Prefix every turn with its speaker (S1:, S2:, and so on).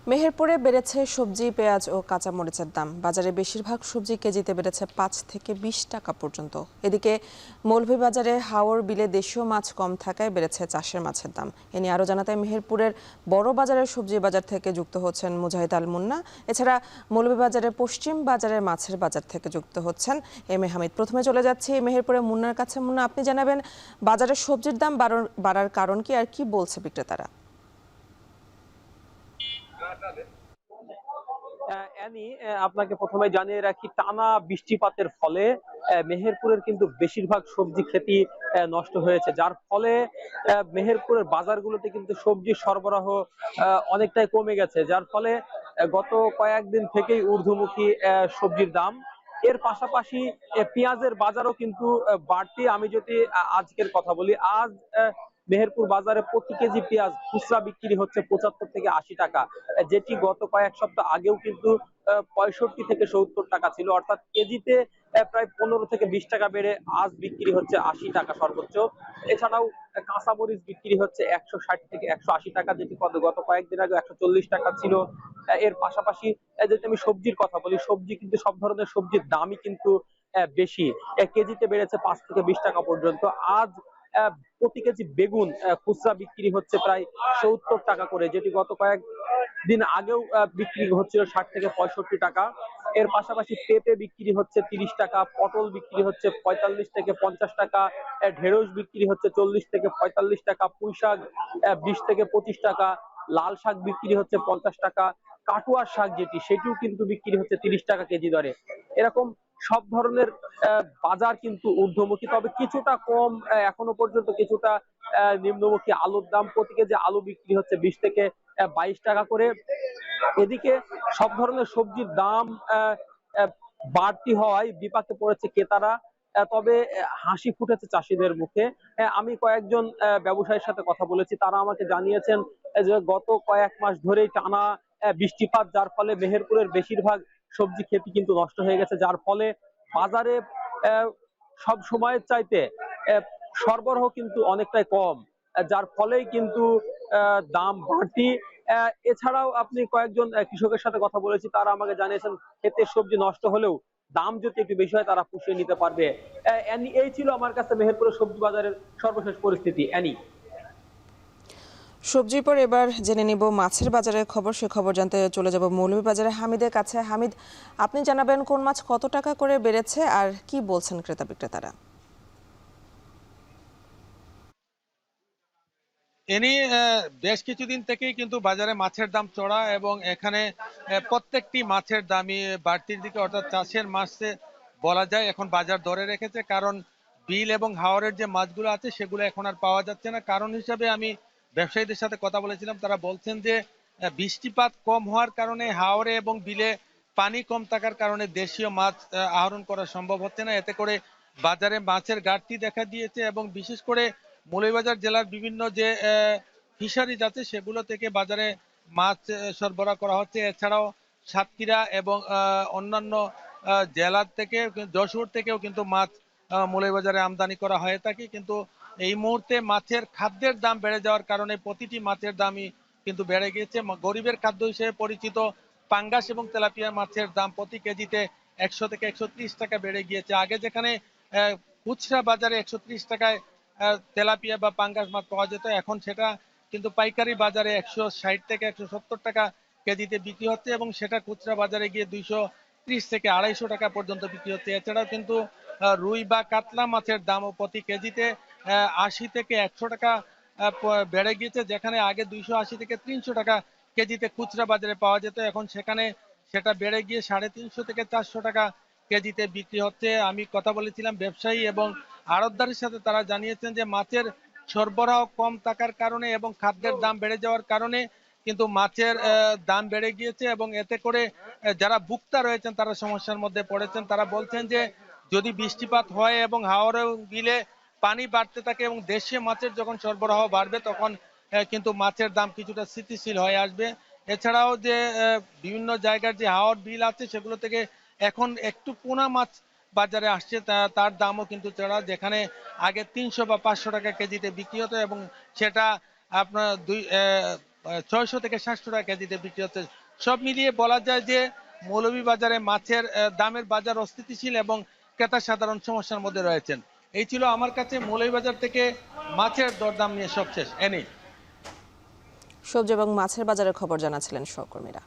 S1: মেহেরপুরে বেড়েছে সবজি, পেঁয়াজ ও কাঁচামরিচের দাম। বাজারে বেশিরভাগ সবজি কেজিতে বেড়েছে ৫ থেকে ২০ টাকা পর্যন্ত। এদিকে মৌলভীবাজারে হাওর বিলে দেশীয় মাছ কম থাকায় বেড়েছে চাষের মাছের দাম। এ নিয়ে আরও জানাতে মেহেরপুরের বড় বাজারের সবজি বাজার থেকে যুক্ত হচ্ছেন মুজাহিদ আল মুন্না। এছাড়া মৌলভীবাজারের পশ্চিম বাজারের মাছের বাজার থেকে যুক্ত হচ্ছেন এম এ হামিদ। প্রথমে চলে যাচ্ছি মেহেরপুরের মুন্নার কাছে। মুন্না, আপনি জানাবেন বাজারের সবজির দাম বাড়ার কারণ কি আর কি বলছে বিক্রেতারা?
S2: আপনাকে প্রথমে জানিয়ে রাখি, টানা বৃষ্টিপাতের ফলে মেহেরপুরের কিন্তু বেশিরভাগ সবজি ক্ষেতই নষ্ট হয়েছে, যার ফলে মেহেরপুরের বাজারগুলোতে কিন্তু সবজির সরবরাহ অনেকটাই কমে গেছে, যার ফলে গত কয়েকদিন থেকেই ঊর্ধ্বমুখী সবজির দাম। এর পাশাপাশি পেঁয়াজের বাজারও কিন্তু বাড়তি। আমি যদি আজকের কথা বলি, আজ মেহেরপুর বাজারে প্রতি কেজি পেঁয়াজ খুচরা বিক্রি হচ্ছে ৭৫ থেকে ৮০ টাকা, যেটি গত কয়েক সপ্তাহ আগেও কিন্তু ৬৫ থেকে ৭০ টাকা ছিল, অর্থাৎ কেজিতে প্রায় ১৫ থেকে ২০ টাকা বেড়ে আজ বিক্রি হচ্ছে ৮০ টাকা সর্বোচ্চ। এছাড়াও কাঁচামরিচ বিক্রি হচ্ছে ১৬০ থেকে ১৮০ টাকা, যেটি গত কয়েকদিন আগে ১৪০ টাকা ছিল। এর পাশাপাশি যদি আমি সবজির কথা বলি, সবজি কিন্তু সব ধরনের সবজির দামই কিন্তু বেশি, কেজিতে বেড়েছে ৫ থেকে ২০ টাকা পর্যন্ত। আজ প্রতি কেজি বেগুন খুচরা বিক্রি হচ্ছে প্রায় ৭০ টাকা করে, যেটি গত কয়েকদিন আগেও বিক্রি হচ্ছিল ৬০ থেকে ৬৫ টাকা। এর পাশাপাশি পেঁপে বিক্রি হচ্ছে ৩০ টাকা, পটল বিক্রি হচ্ছে ৪৫ থেকে ৫০ টাকা, ঢেঁড়স বিক্রি হচ্ছে ৪০ থেকে ৪৫ টাকা, পুঁই শাক ২০ থেকে ২৫ টাকা, লাল শাক বিক্রি হচ্ছে ৫০ টাকা, কাটুয়ার শাক সেটিও কিন্তু বিক্রি হচ্ছে ৩০ টাকা কেজি দরে। এরকম সব ধরনের বাজার কিন্তু ঊর্ধ্বমুখী, তবে কিছুটা কম এখনো পর্যন্ত কিছুটা নিম্নমুখী। আলুর দাম প্রতি কেজি আলু বিক্রি হচ্ছে ২০ থেকে ২২ টাকা করে। এদিকে সব ধরনের সবজির দাম বাড়তি হওয়ায় বিপাকে পড়েছে ক্রেতারা, তবে হাসি ফুটেছে চাষিদের মুখে। আমি কয়েকজন ব্যবসায়ীর সাথে কথা বলেছি, তারা আমাকে জানিয়েছেন যে গত কয়েক মাস ধরেই টানা বৃষ্টিপাত, যার ফলে মেহেরপুরের বেশিরভাগ সবজি ক্ষেতি কিন্তু নষ্ট হয়ে গেছে, যার ফলে বাজারে সব সময়ের চাইতে সরবরাহ কিন্তু অনেকটাই কম, যার ফলেই কিন্তু দাম বাড়তি। এছাড়াও আপনি কয়েকজন কৃষকের সাথে কথা বলেছি, তারা আমাকে জানিয়েছেন ক্ষেতের সবজি নষ্ট হলেও দাম যদি একটু বেশি হয় তারা পুষিয়ে নিতে পারবে। এই ছিল আমার কাছে মেহেরপুরের সবজি বাজারের সর্বশেষ পরিস্থিতি।
S1: সবজির পর এবার জেনে নিব মাছের বাজারের খবর। সে খবর জানতে চলে যাব মৌলভীবাজারে হামিদের কাছে। হামিদ, আপনি জানাবেন কোন মাছ কত টাকা করে বেড়েছে আর কি বলছেন ক্রেতা বিক্রেতারা?
S3: এনি বেশ কিছুদিন থেকেই কিন্তু বাজারে মাছের দাম চড়া, এবং এখানে প্রত্যেকটি মাছের দামই বাড়তির দিকে, অর্থাৎ চাষের মাছে বলা যায় এখন বাজার ধরে রেখেছে, কারণ বিল এবং হাওরের যে মাছগুলো আছে সেগুলো এখন আর পাওয়া যাচ্ছে না। কারণ হিসাবে আমি ব্যবসায়ীদের সাথে কথা বলেছিলাম, তারা বলছেন যে বৃষ্টিপাত কম হওয়ার কারণে হাওরে এবং বিলে পানি কম থাকার কারণে দেশীয় মাছ আহরণ করা সম্ভব হচ্ছে না, এতে করে বাজারে মাছের ঘাটতি দেখা দিয়েছে। এবং বিশেষ করে মৌলভীবাজার জেলার বিভিন্ন যে ফিশারিজ আছে সেগুলো থেকে বাজারে মাছ সরবরাহ করা হচ্ছে। এছাড়াও সাতক্ষীরা এবং অন্যান্য জেলার থেকে, যশোর থেকেও কিন্তু মাছ মৌলভীবাজারে আমদানি করা হয়ে থাকে। কিন্তু এই মুহূর্তে মাছের খাদ্যের দাম বেড়ে যাওয়ার কারণে প্রতিটি মাছের দামই কিন্তু বেড়ে গিয়েছে। গরিবের খাদ্য হিসেবে পরিচিত পাঙ্গাস এবং তেলাপিয়া মাছের দাম প্রতি কেজিতে ১০০ থেকে ১৩০ টাকা বেড়ে গিয়েছে। আগে যেখানে খুচরা বাজারে ১৩০ টাকায় তেলাপিয়া বা পাঙ্গাস মাছ পাওয়া যেত, এখন সেটা কিন্তু পাইকারি বাজারে ১৬০ থেকে ১৭০ টাকা কেজিতে বিক্রি হচ্ছে, এবং সেটা খুচরা বাজারে গিয়ে ২৩০ থেকে ২৫০ টাকা পর্যন্ত বিক্রি হচ্ছে। এছাড়াও কিন্তু রুই বা কাতলা মাছের দামও প্রতি কেজিতে ৮০ থেকে ১০০ টাকা বেড়ে গিয়েছে, যেখানে আগে ২৮০ থেকে ৩০০ টাকা কেজিতে খুচরা বাজারে পাওয়া যেত, এখন সেখানে সেটা বেড়ে গিয়ে ৩৫০ থেকে ৪০০ টাকা কেজিতে বিক্রি হচ্ছে। আমি কথা বলেছিলাম ব্যবসায়ী এবং আড়তদারের সাথে, তারা জানিয়েছেন যে মাছের সরবরাহ কম থাকার কারণে এবং খাদ্যের দাম বেড়ে যাওয়ার কারণে কিন্তু মাছের দাম বেড়ে গিয়েছে, এবং এতে করে যারা ভোক্তা রয়েছেন তারা সমস্যার মধ্যে পড়েছেন। তারা বলছেন যে যদি বৃষ্টিপাত হয় এবং হাওরে বিলে পানি বাড়তে থাকে এবং দেশীয় মাছের যখন সরবরাহ বাড়বে, তখন কিন্তু মাছের দাম কিছুটা স্থিতিশীল হয়ে আসবে। এছাড়াও যে বিভিন্ন জায়গার যে হাওর বিল আছে সেগুলো থেকে এখন একটু পোনা মাছ বাজারে আসছে, তার দামও কিন্তু চড়া, যেখানে আগে ৩০০ বা ৫০০ টাকা কেজিতে বিক্রি হতো এবং সেটা আপনার 600 থেকে 700 টাকা কেজিতে বিক্রি হচ্ছে। সব মিলিয়ে বলা যায় যে মৌলভীবাজারে মাছের দামের বাজার অস্থিতিশীল এবং ক্রেতা সাধারণ সমস্যার মধ্যে রয়েছেন। এই ছিল আমার কাছে মৌলভীবাজার থেকে মাছের দরদাম নিয়ে সবশেষ। এনি
S1: সবজি এবং মাছের বাজারের খবর জানাচ্ছিলেন সহকর্মীরা।